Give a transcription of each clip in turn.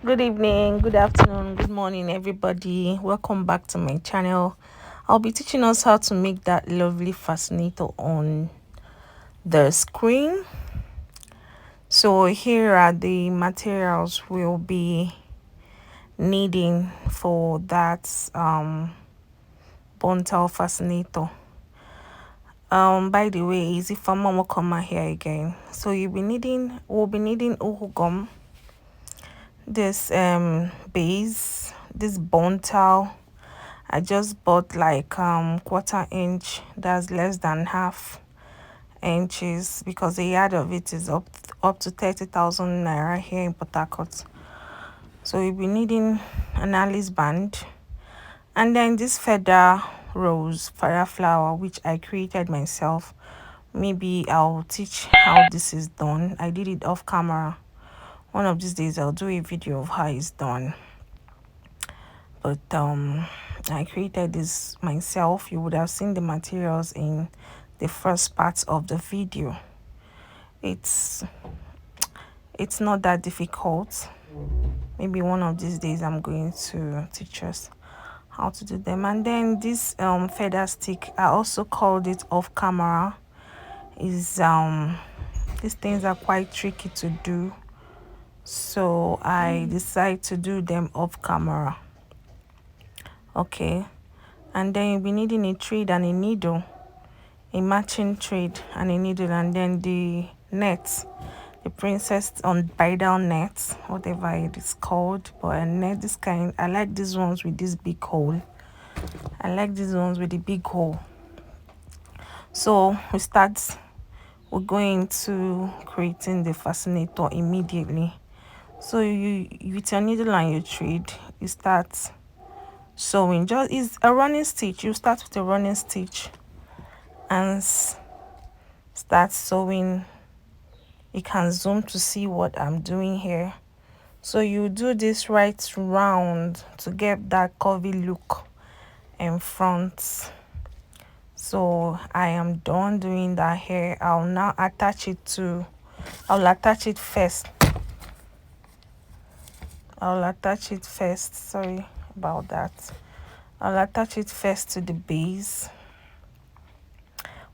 Good evening, good afternoon, good morning, everybody. Welcome back to my channel. I'll be teaching us how to make that lovely fascinator on the screen. So here are the materials we'll be needing for that Buntal fascinator. By the way, is if I'm gonna come here again. So we'll be needing uhu gum, this base, this Buntal. I just bought like quarter inch, that's less than half inches, because the yard of it is up to 30,000 naira here in Port Harcourt. So we'll be needing an Alice band, and then this feather rose fire flower, which I created myself. Maybe I'll teach how this is done. I did it off camera. One of these days I'll do a video of how it's done. But I created this myself. You would have seen the materials in the first part of the video. It's not that difficult. Maybe one of these days I'm going to teach us how to do them. And then this feather stick, I also called it off camera, is these things are quite tricky to do, so I decided to do them off camera. Okay, and then you'll be needing a thread and a needle, a matching thread and a needle, and then the net, the princess on bridal net, whatever it is called. But a net, this kind, I like these ones with this big hole. I like these ones with the big hole. So we're going to creating the fascinator immediately. So you with your needle and your thread, you start sewing. Just is a running stitch. You start with a running stitch and start sewing. You can zoom to see what I'm doing here. So you do this right round to get that curvy look in front. So I am done doing that here. I'll attach it first. Sorry about that. I'll attach it first to the base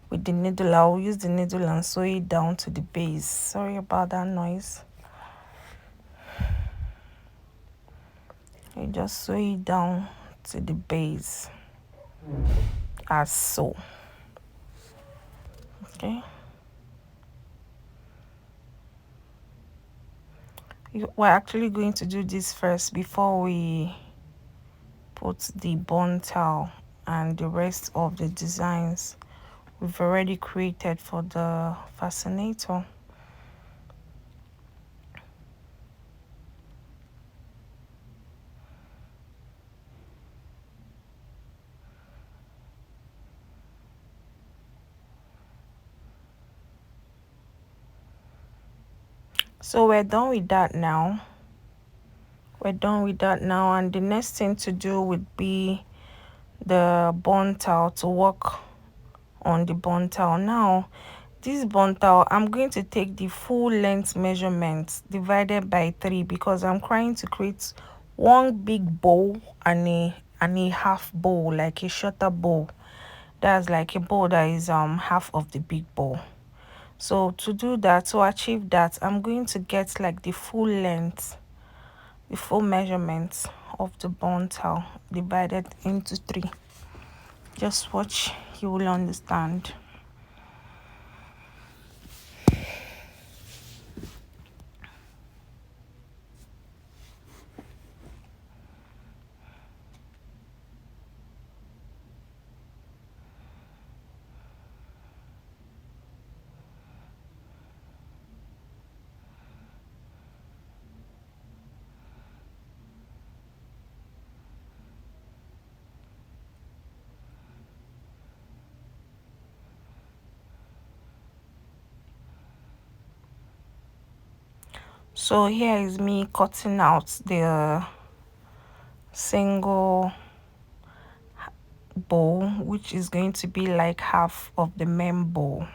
with the needle. I'll use the needle and sew it down to the base. Sorry about that noise. You just sew it down to the base as so. Okay, we're actually going to do this first before we put the Buntal and the rest of the designs we've already created for the fascinator. So we're done with that now. And the next thing to do would be the Buntal, to work on the Buntal. Now this Buntal, I'm going to take the full length measurement divided by 3, because I'm trying to create one big bow and a half bow, like a shorter bow. That's like a bow that is half of the big bow. So to do that, to achieve that, I'm going to get like the full length, the full measurement of the Buntal divided into 3. Just watch, you will understand. So here is me cutting out the single bow, which is going to be like half of the main bow.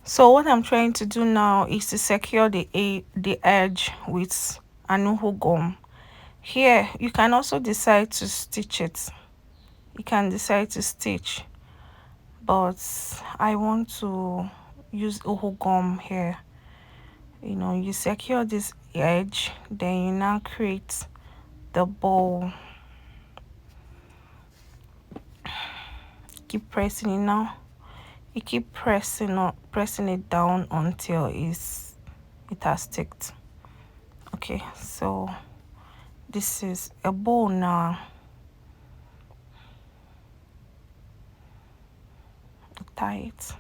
So what I'm trying to do now is to secure the edge with an uhu gum. Here you can also decide to stitch it. You can decide to stitch, but I want to use uhu gum here. You know, you secure this edge, then you now create the bow. Keep pressing it now. You keep pressing it down until it has sticked. Okay, so this is a bow now. Tie it.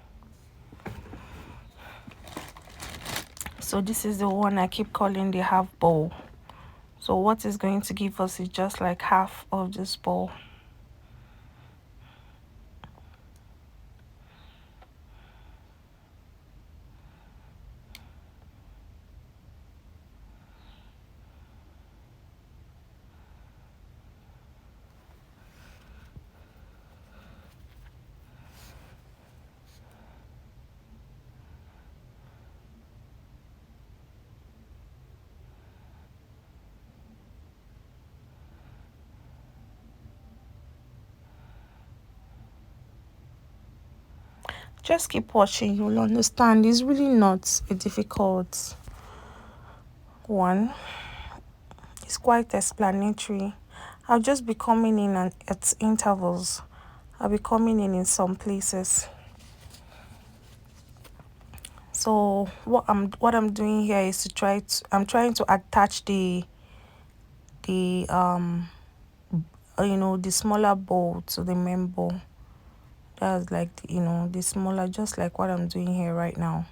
So this is the one I keep calling the half bow. So what is going to give us is just like half of this bow. Just keep watching, you'll understand. It's really not a difficult one. It's quite explanatory. I'll just be coming in at intervals. I'll be coming in some places. So what I'm doing here is I'm trying to attach the the smaller bow to the main bow. That's like the smaller, just like what I'm doing here right now.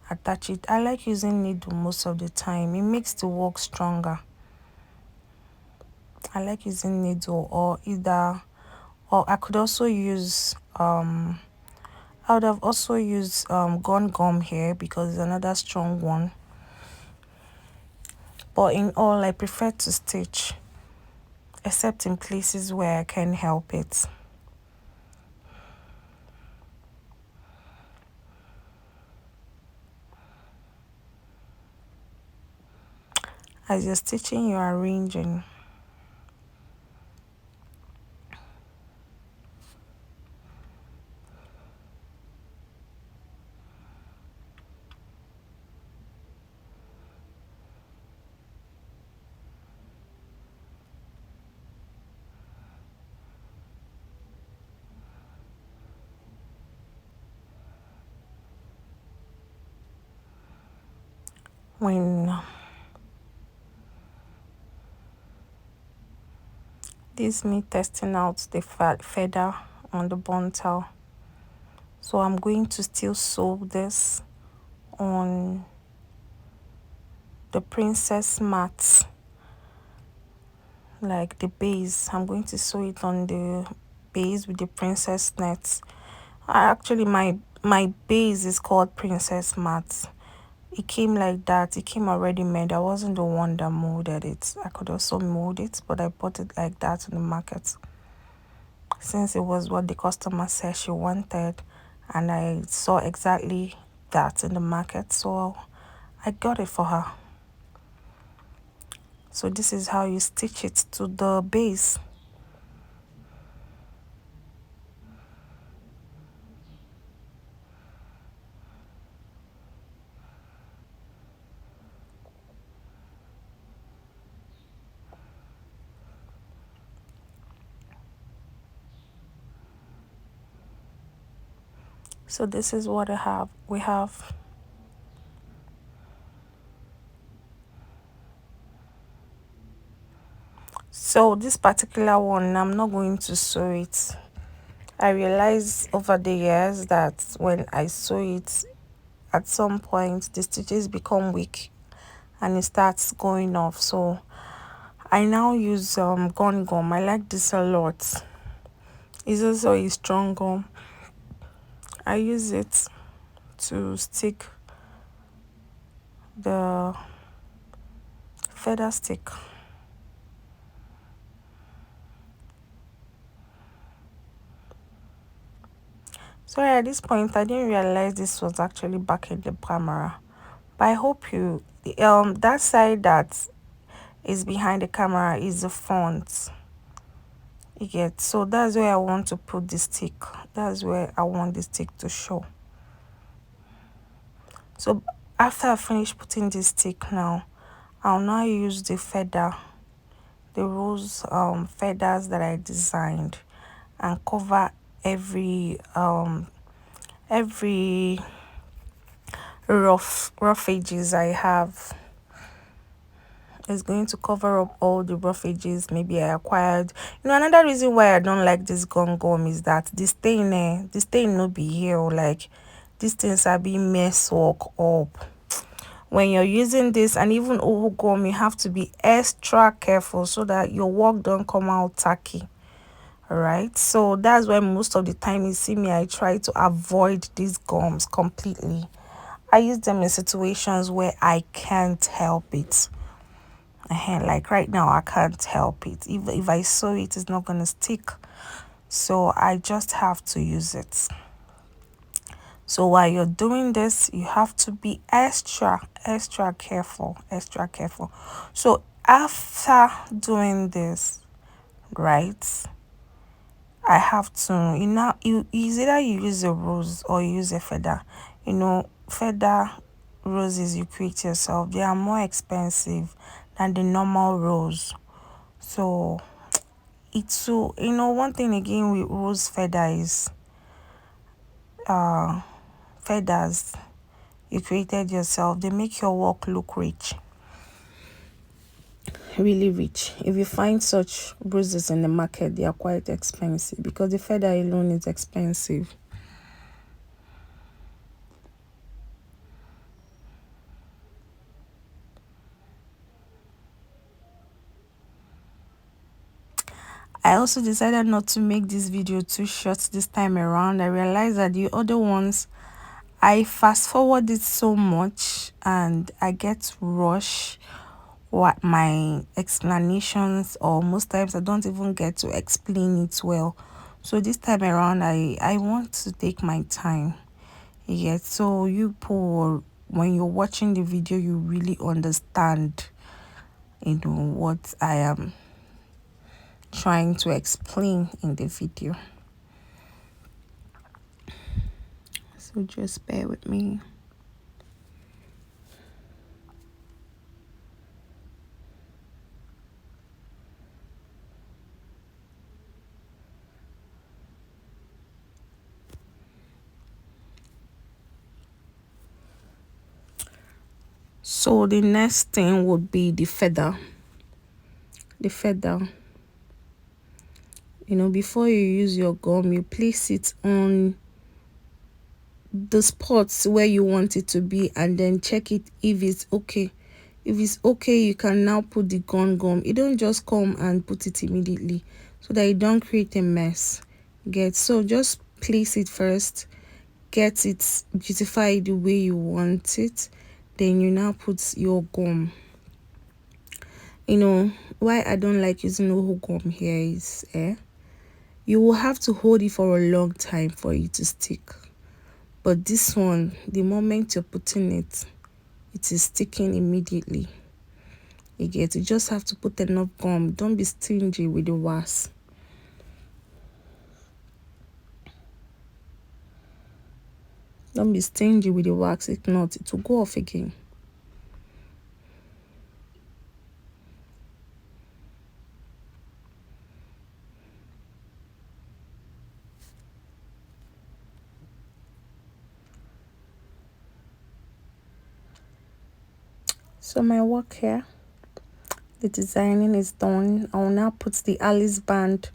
Attach it. I like using needle most of the time. It makes the work stronger. I like using needle, or I could also use I would have also used gun gum here because it's another strong one. But in all, I prefer to stitch, except in places where I can help it. As you're stitching, you're arranging. When this is me testing out the feather on the buntal, so I'm going to still sew this on the princess mat, like the base. I'm going to sew it on the base with the princess net. Actually, my base is called princess mat. It came like that. It came already made. I wasn't the one that molded it. I could also mold it, but I bought it like that in the market, since it was what the customer said she wanted, and I saw exactly that in the market, so I got it for her. So this is how you stitch it to the base. So this is what we have. So this particular one, I'm not going to sew it. I realized over the years that when I sew it, at some point the stitches become weak and it starts going off. So I now use gun gum. I like this a lot. It's also a strong gum. I use it to stick the feather stick. Sorry, at this point I didn't realize this was actually back in the camera. But I hope you that side that is behind the camera is the front. You get, so that's where I want to put the stick. That's where I want the stick to show. So after I finish putting the stick now, I'll now use the feather, the rose feathers that I designed, and cover every rough edges I have. It's going to cover up all the rough edges maybe I acquired. Another reason why I don't like this gum is that the stain no be here, like these things are being mess work up. When you're using this, and even gum, you have to be extra careful so that your work don't come out tacky. All right, so that's why most of the time you see me, I try to avoid these gums completely. I use them in situations where I can't help it. Like right now, I can't help it. If I sew it, it's not gonna stick, so I just have to use it. So while you're doing this, you have to be extra careful, So after doing this, right, I have to, you either you use a rose or you use a feather. Feather roses you create yourself, they are more expensive than the normal rose. So it's so, one thing again with rose feather is feathers you created yourself, they make your work look rich, really rich. If you find such roses in the market, they are quite expensive because the feather alone is expensive. I also decided not to make this video too short this time around. I realized that the other ones I fast forward it so much and I get rush what my explanations, or most times I don't even get to explain it well. So this time around I want to take my time. Yeah, so you poor, when you're watching the video, you really understand what I am trying to explain in the video. So just bear with me. So the next thing would be the feather. The feather. Before you use your gum, you place it on the spots where you want it to be, and then check it if it's okay. If it's okay, you can now put the gum. You don't just come and put it immediately, so that you don't create a mess. So just place it first, get it beautified the way you want it, then you now put your gum. Why I don't like using oho gum here is you will have to hold it for a long time for it to stick. But this one, the moment you're putting it, it is sticking immediately. You just have to put enough gum. Don't be stingy with the wax. Don't be stingy with the wax. If not, it will go off again. So my work here, the designing is done. I will now put the Alice band,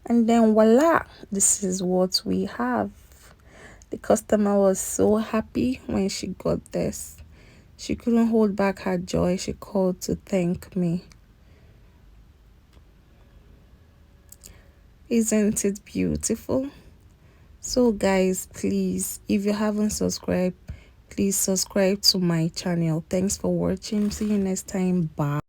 and then voila, this is what we have. The customer was so happy when she got this. She couldn't hold back her joy. She called to thank me. Isn't it beautiful? So guys, please, if you haven't subscribed, please subscribe to my channel. Thanks for watching. See you next time. Bye.